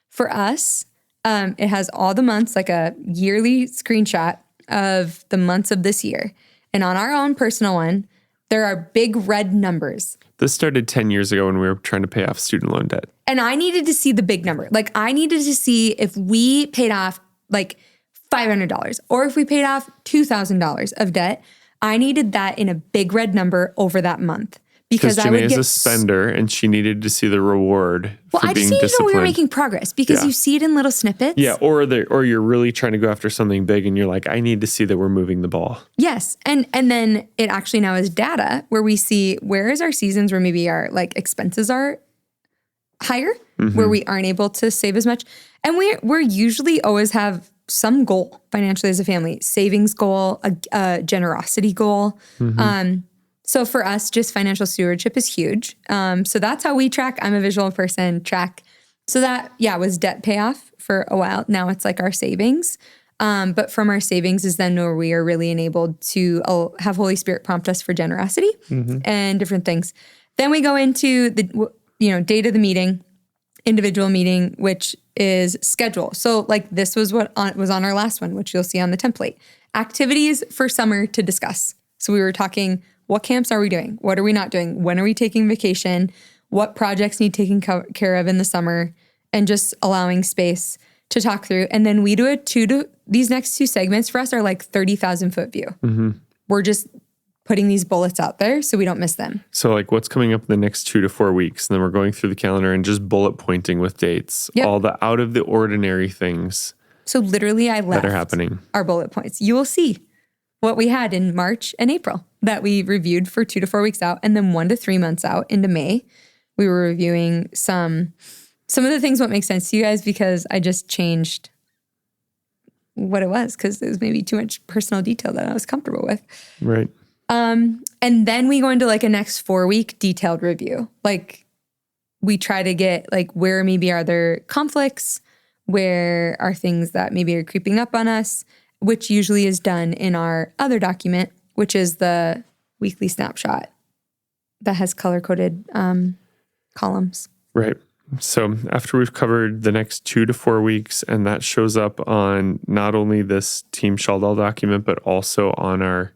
For us, it has all the months, like a yearly screenshot of the months of this year. And on our own personal one, there are big red numbers. This started 10 years ago when we were trying to pay off student loan debt. And I needed to see the big number. Like, I needed to see if we paid off like $500 or if we paid off $2,000 of debt. I needed that in a big red number over that month. Because Jenaye is a spender and she needed to see the reward for being disciplined. I just needed to know we were making progress because you see it in little snippets. Yeah, or you're really trying to go after something big and you're like, I need to see that we're moving the ball. Yes, and then it actually now is data where we see where is our seasons where maybe our like expenses are higher, where we aren't able to save as much. And we're usually always have some goal financially as a family, savings goal, a generosity goal. So for us, just financial stewardship is huge. So that's how we track. I'm a visual person, track. So that, was debt payoff for a while. Now it's like our savings. But from our savings is then where we are really enabled to have Holy Spirit prompt us for generosity and different things. Then we go into the, date of the meeting, individual meeting, which is schedule. So like this was what was on our last one, which you'll see on the template. Activities for summer to discuss. So we were talking, what camps are we doing? What are we not doing? When are we taking vacation? What projects need taken care of in the summer? And just allowing space to talk through. And then we do these next 2 segments for us are like 30,000 foot view. We're just putting these bullets out there so we don't miss them. So like what's coming up in the next 2 to 4 weeks? And then we're going through the calendar and just bullet pointing with dates, all the out of the ordinary things. So literally I left that are happening. Our bullet points. You will see what we had in March and April that we reviewed for 2 to 4 weeks out. And then 1 to 3 months out into May, we were reviewing some of the things won't make sense to you guys because I just changed what it was because it was maybe too much personal detail that I was comfortable with. Right. And then we go into like a next 4-week detailed review. Like we try to get like where maybe are there conflicts, where are things that maybe are creeping up on us, which usually is done in our other document, which is the weekly snapshot that has color-coded columns. Right. So after we've covered the next 2 to 4 weeks, and that shows up on not only this Team Shaldal document, but also on our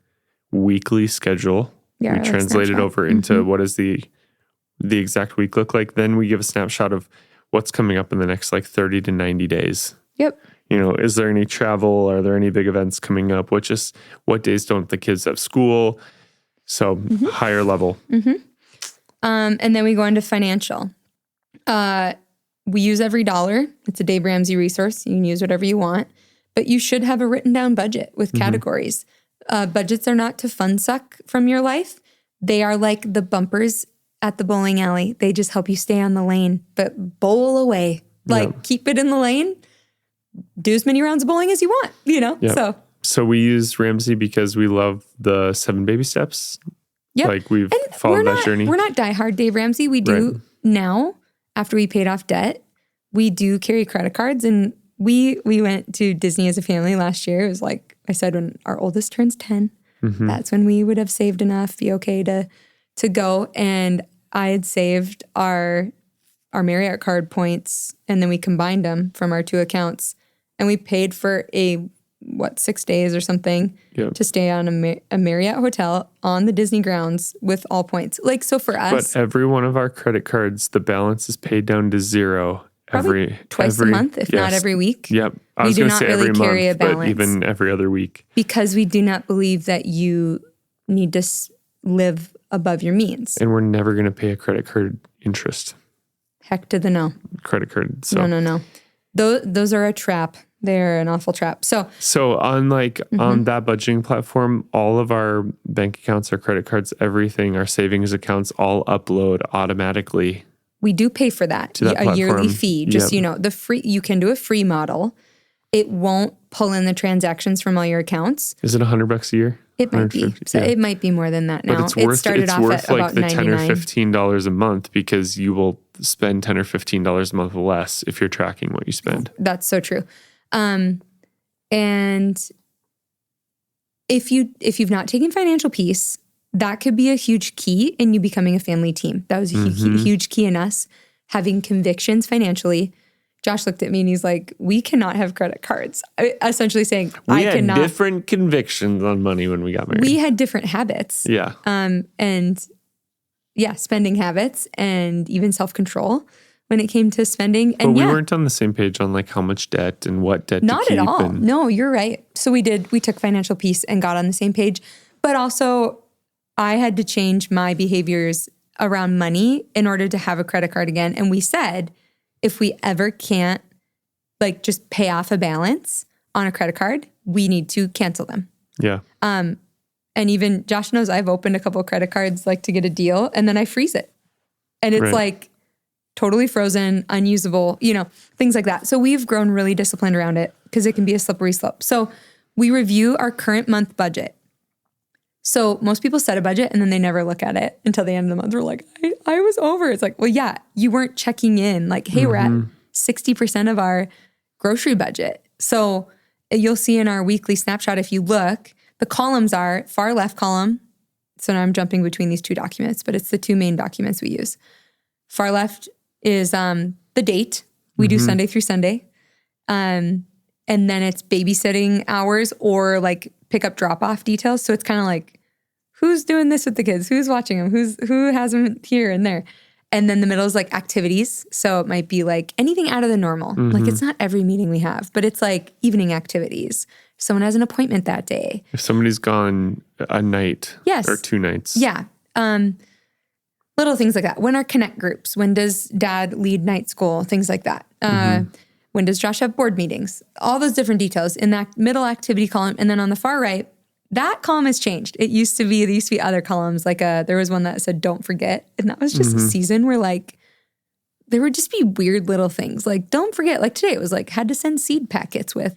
weekly schedule. We translate it over into what does the exact week look like. Then we give a snapshot of what's coming up in the next like 30 to 90 days. Yep. Is there any travel? Are there any big events coming up? What days don't the kids have school? So higher level. And then we go into financial. We use every dollar. It's a Dave Ramsey resource. You can use whatever you want, but you should have a written down budget with categories. Budgets are not to fun suck from your life. They are like the bumpers at the bowling alley. They just help you stay on the lane, but bowl away. Keep it in the lane. Do as many rounds of bowling as you want, Yep. So we use Ramsey because we love the 7 baby steps. Yep. Like we've followed that journey. We're not diehard Dave Ramsey. We do now, after we paid off debt, we do carry credit cards. And we went to Disney as a family last year. It was like I said, when our oldest turns 10, that's when we would have saved enough, be okay to go. And I had saved our Marriott card points, and then we combined them from our 2 accounts. And we paid for 6 days or something to stay on a Marriott hotel on the Disney grounds with all points. So for us. But every one of our credit cards, the balance is paid down to 0 twice a month, if not every week. Yep. We do not really carry a balance. But even every other week. Because we do not believe that you need to live above your means. And we're never going to pay a credit card interest. Heck to the no. Credit card. So. No. Those are a trap. They're an awful trap. So on that budgeting platform, all of our bank accounts, our credit cards, everything, our savings accounts, all upload automatically. We do pay for that, a yearly fee. Just the free. You can do a free model. It won't pull in the transactions from all your accounts. Is it $100 a year? It might be. So it might be more than that now. But it's started off at like about the $99. $10 or $15 a month, because you will spend $10 or $15 a month less if you're tracking what you spend. That's so true. And if you've not taken financial peace, that could be a huge key in you becoming a family team. That was a huge key in us having convictions financially. Josh looked at me and he's like, we cannot have credit cards. Essentially saying, we had different convictions on money when we got married. We had different habits. Yeah. Spending habits and even self-control when it came to spending. But we weren't on the same page on how much debt and what debt not to keep. Not at all. No, you're right. So we took financial peace and got on the same page. But also I had to change my behaviors around money in order to have a credit card again. And we said, if we ever can't just pay off a balance on a credit card, we need to cancel them. Yeah. And even Josh knows I've opened a couple of credit cards to get a deal, and then I freeze it. And it's totally frozen, unusable, things like that. So we've grown really disciplined around it because it can be a slippery slope. So we review our current month budget. So most people set a budget and then they never look at it until the end of the month. We're like, I was over. It's like, well, yeah, you weren't checking in. Hey, we're at 60% of our grocery budget. So you'll see in our weekly snapshot, if you look, the columns are far left column. So now I'm jumping between these 2 documents, but it's the 2 main documents we use. Far left is the date. We do Sunday through Sunday. And then it's babysitting hours or pick up drop off details. So it's kind of who's doing this with the kids? Who's watching them? Who has them here and there? And then the middle is activities. So it might be anything out of the normal. It's not every meeting we have, but it's evening activities. If someone has an appointment that day. If somebody's gone a night or 2 nights. Yeah. Little things like that. When are connect groups? When does dad lead night school? Things like that. When does Josh have board meetings? All those different details in that middle activity column. And then on the far right, that column has changed. There used to be other columns. There was one that said, don't forget. And that was just a season where there would just be weird little things. Don't forget. Today it was had to send seed packets with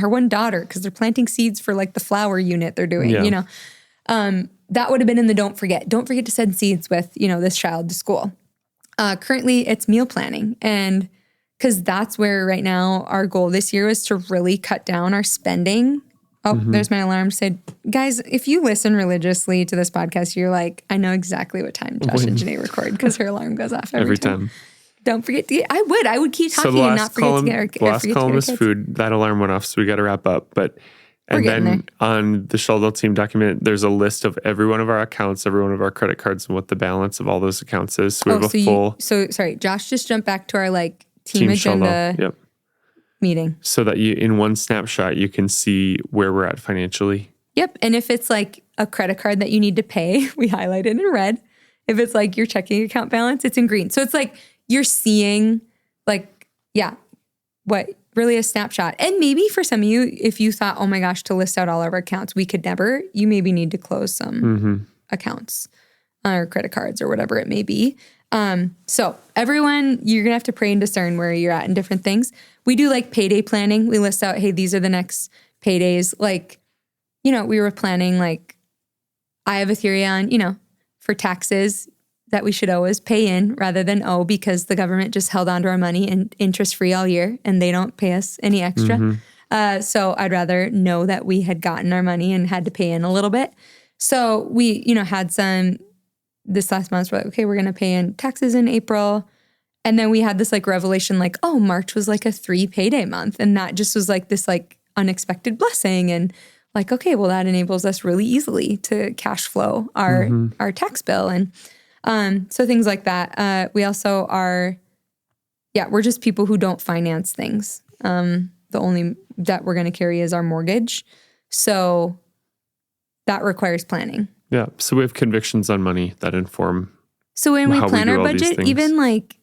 our one daughter because they're planting seeds for the flower unit they're doing, that would have been in the don't forget. Don't forget to send seeds with, this child to school. Currently it's meal planning. And because that's where right now our goal this year is to really cut down our spending. Oh, there's my alarm. Said, guys, if you listen religiously to this podcast, you're I know exactly what time Josh and Jenaye record because her alarm goes off every time. Don't forget to get, I would keep talking and not forget to get our kids. The last column is food. That alarm went off, so we got to wrap up. And then on the Sheldon team document, there's a list of every one of our accounts, every one of our credit cards, and what the balance of all those accounts is. So we have a full. Sorry, Josh just jumped back to our team agenda. Yep. meeting. So that you, in one snapshot, you can see where we're at financially. Yep. And if it's like a credit card that you need to pay, we highlight it in red. If it's like your checking account balance, it's in green. So it's like you're seeing like, yeah, what really a snapshot. And maybe for some of you, if you thought, oh my gosh, to list out all of our accounts, we could never, you maybe need to close some accounts or credit cards or whatever it may be. So everyone, you're going to have to pray and discern where you're at in different things. We do like payday planning. We list out, hey, these are the next paydays. Like, you know, we were planning like, I have a theory on, you know, for taxes that we should always pay in rather than owe because the government just held on to our money and interest free all year and they don't pay us any extra. So I'd rather know that we had gotten our money and had to pay in a little bit. So we, you know, had some, this last month, we're like, okay, we're going to pay in taxes in April. And then we had this like revelation, like, oh, March was like a 3 payday month. And that just was like this like unexpected blessing. And like, okay, well, that enables us really easily to cash flow our tax bill. And so things like that. We also are, we're just people who don't finance things. The only debt we're going to carry is our mortgage. So that requires planning. Yeah. So we have convictions on money that inform. So when we plan our budget, even like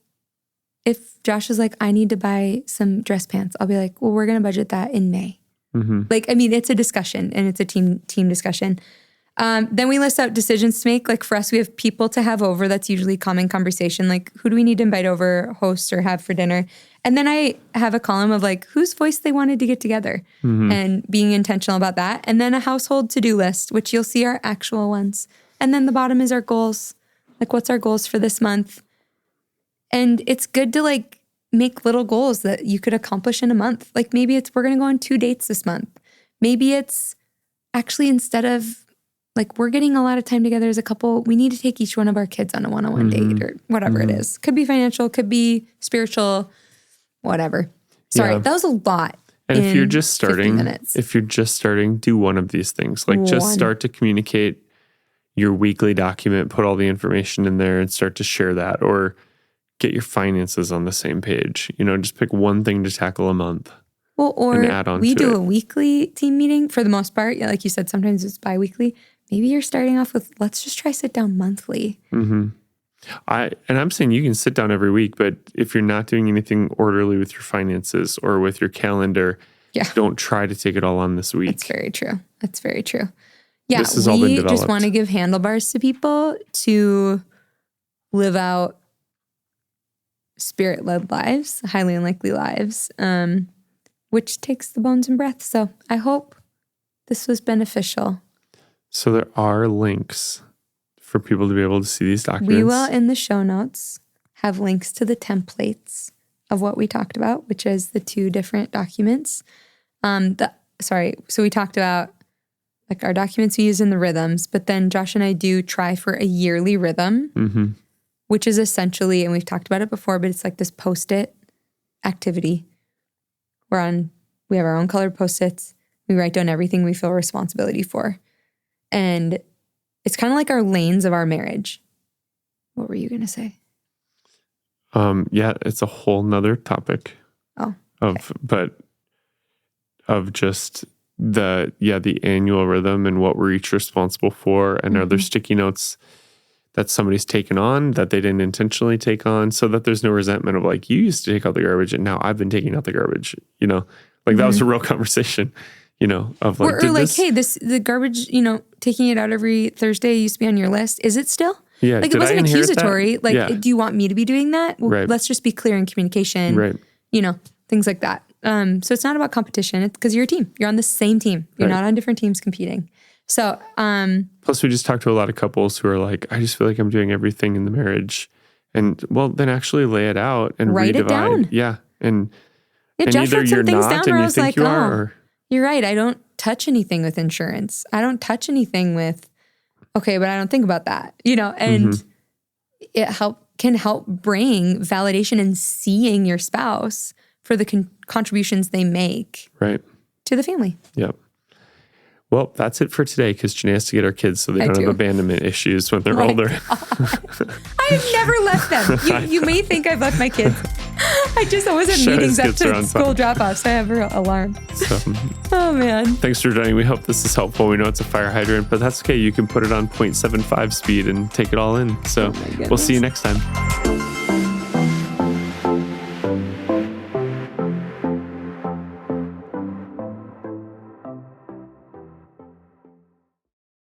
if Josh is like, I need to buy some dress pants, I'll be like, well, we're going to budget that in May. Like, I mean, it's a discussion and it's a team discussion. Then we list out decisions to make. Like for us, we have people to have over. That's usually common conversation. Like who do we need to invite over, host, or have for dinner? And then I have a column of like whose voice they wanted to get together and being intentional about that. And then a household to-do list, which you'll see our actual ones. And then the bottom is our goals. Like what's our goals for this month? And it's good to like make little goals that you could accomplish in a month. Like maybe it's we're going to go on 2 dates this month. Maybe it's actually instead of like we're getting a lot of time together as a couple, we need to take each one of our kids on a one-on-one date or whatever it is. Could be financial, could be spiritual, whatever. Sorry, that was a lot. And if you're just starting, do one of these things. Like just start to communicate your weekly document, put all the information in there and start to share that, or get your finances on the same page. You know, just pick one thing to tackle a month. Well, or add on we do a weekly team meeting for the most part. Yeah, like you said, sometimes it's bi-weekly. Maybe you're starting off with, let's just try sit down monthly. I'm saying you can sit down every week, but if you're not doing anything orderly with your finances or with your calendar, don't try to take it all on this week. That's very true. Yeah, this has all been developed. We just want to give handlebars to people to live out spirit-led lives, highly unlikely lives, which takes the bones and breath. So I hope this was beneficial. So there are links for people to be able to see these documents. We will, in the show notes, have links to the templates of what we talked about, which is the 2 different documents. So we talked about like our documents we use in the rhythms, but then Josh and I do try for a yearly rhythm, which is essentially, and we've talked about it before, but it's like this Post-it activity. We have our own colored Post-its. We write down everything we feel responsibility for. And it's kind of like our lanes of our marriage. What were you going to say? It's a whole nother topic. Oh, okay. Of just the annual rhythm and what we're each responsible for. And are there sticky notes that somebody's taken on that they didn't intentionally take on, so that there's no resentment of like, you used to take out the garbage and now I've been taking out the garbage, you know, like that was a real conversation, you know, of like, or like, hey, the garbage, you know, taking it out every Thursday used to be on your list. Is it still? Yeah. Like it wasn't accusatory. Like, do you want me to be doing that? Well, let's just be clear in communication, you know, things like that. So it's not about competition. It's because you're a team. You're on the same team. You're not on different teams competing. So, plus we just talked to a lot of couples who are like, I just feel like I'm doing everything in the marriage. And well, then actually lay it out and write redivide. It down. Yeah. And Josh wrote some things down where I was like, you're right. I don't touch anything with insurance. I don't touch anything with, okay, but I don't think about that, you know, and it can help bring validation and seeing your spouse for the contributions they make to the family. Yep. Well, that's it for today because Jenaye has to get our kids so they don't have abandonment issues when they're older. I have never left them. You may think I've left my kids. I wasn't She meetings always up gets her to on school time. drop-offs. I have her alarm. So, Oh, man. thanks for joining. We hope this is helpful. We know it's a fire hydrant, but that's okay. You can put it on 0.75 speed and take it all in. So we'll see you next time.